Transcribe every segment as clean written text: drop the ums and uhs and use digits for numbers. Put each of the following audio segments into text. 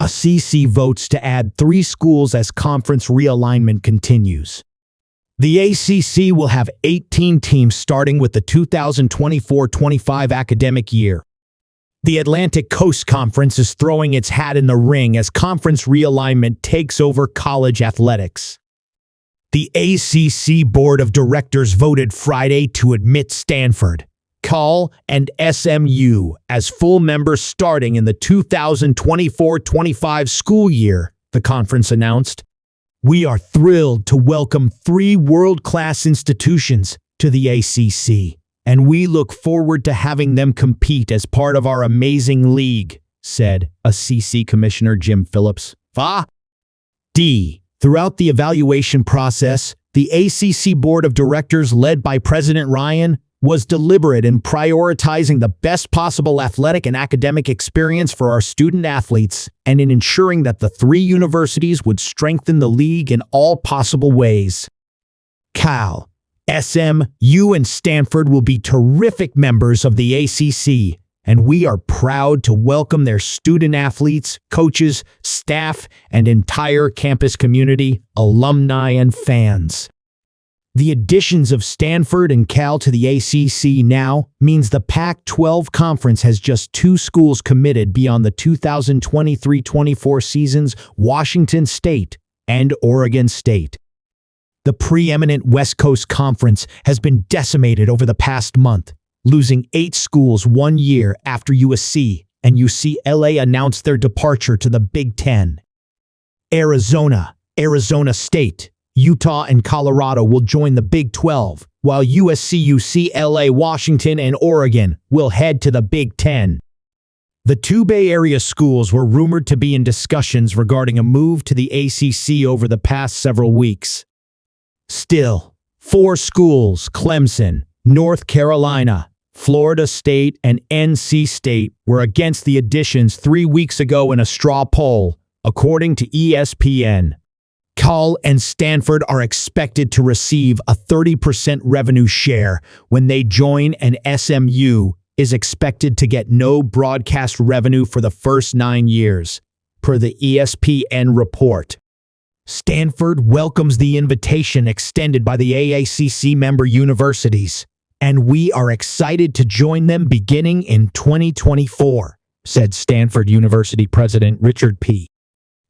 ACC votes to add 3 schools as conference realignment continues. The ACC will have 18 teams starting with the 2024-25 academic year. The Atlantic Coast Conference is throwing its hat in the ring as conference realignment takes over college athletics. The ACC Board of Directors voted Friday to admit Stanford, Cal, and SMU as full members starting in the 2024-25 school year, the conference announced. We are thrilled to welcome 3 world-class institutions to the ACC, and we look forward to having them compete as part of our amazing league, said ACC Commissioner Jim Phillips. Throughout the evaluation process, the ACC Board of Directors, led by President Ryan, was deliberate in prioritizing the best possible athletic and academic experience for our student athletes and in ensuring that the 3 universities would strengthen the league in all possible ways. Cal, SMU, and Stanford will be terrific members of the ACC, and we are proud to welcome their student athletes, coaches, staff, and entire campus community, alumni, and fans. The additions of Stanford and Cal to the ACC now means the Pac-12 Conference has just 2 schools committed beyond the 2023-24 seasons: Washington State and Oregon State. The preeminent West Coast Conference has been decimated over the past month, losing 8 schools 1 year after USC and UCLA announced their departure to the Big Ten. Arizona State, Utah, and Colorado will join the Big 12, while USC, UCLA, Washington, and Oregon will head to the Big Ten. The 2 Bay Area schools were rumored to be in discussions regarding a move to the ACC over the past several weeks. Still, 4 schools, Clemson, North Carolina, Florida State, and NC State, were against the additions 3 weeks ago in a straw poll, according to ESPN. Cal and Stanford are expected to receive a 30% revenue share when they join, and SMU is expected to get no broadcast revenue for the first 9 years, per the ESPN report. Stanford welcomes the invitation extended by the AACC member universities, and we are excited to join them beginning in 2024, said Stanford University President Richard P.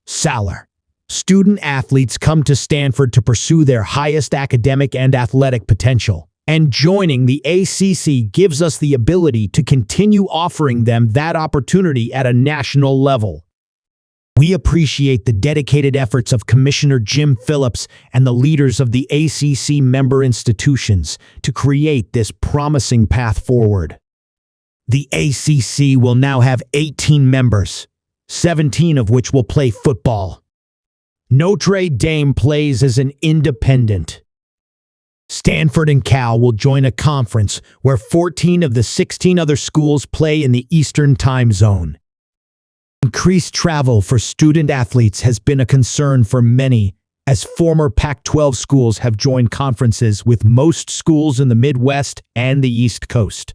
Saller. Student athletes come to Stanford to pursue their highest academic and athletic potential, and joining the ACC gives us the ability to continue offering them that opportunity at a national level. We appreciate the dedicated efforts of Commissioner Jim Phillips and the leaders of the ACC member institutions to create this promising path forward. The ACC will now have 18 members, 17 of which will play football. Notre Dame plays as an independent. Stanford and Cal will join a conference where 14 of the 16 other schools play in the Eastern Time Zone. Increased travel for student athletes has been a concern for many, as former Pac-12 schools have joined conferences with most schools in the Midwest and the East Coast.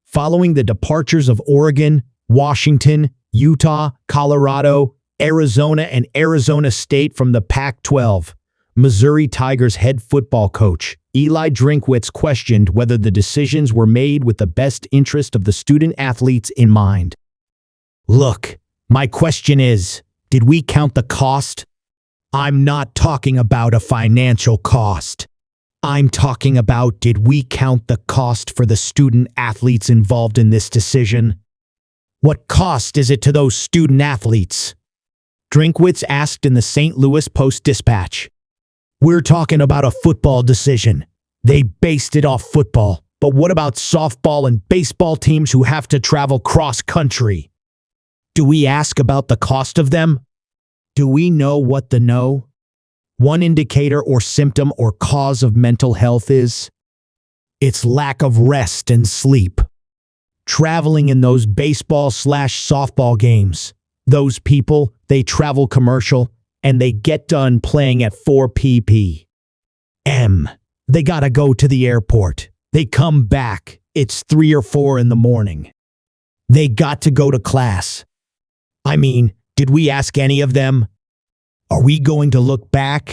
Following the departures of Oregon, Washington, Utah, Colorado, Arizona, and Arizona State from the Pac-12, Missouri Tigers head football coach Eli Drinkwitz questioned whether the decisions were made with the best interest of the student athletes in mind. Look, my question is, did we count the cost? I'm not talking about a financial cost. I'm talking about, did we count the cost for the student athletes involved in this decision? What cost is it to those student athletes? Drinkwitz asked in the St. Louis Post-Dispatch. We're talking about a football decision. They based it off football. But what about softball and baseball teams who have to travel cross-country? Do we ask about the cost of them? Do we know what the one indicator or symptom or cause of mental health is? It's lack of rest and sleep. Traveling in those baseball/softball games. Those people, they travel commercial, and they get done playing at 4 p.m. They gotta go to the airport. They come back. It's 3 or 4 in the morning. They got to go to class. I mean, Did we ask any of them? Are we going to look back?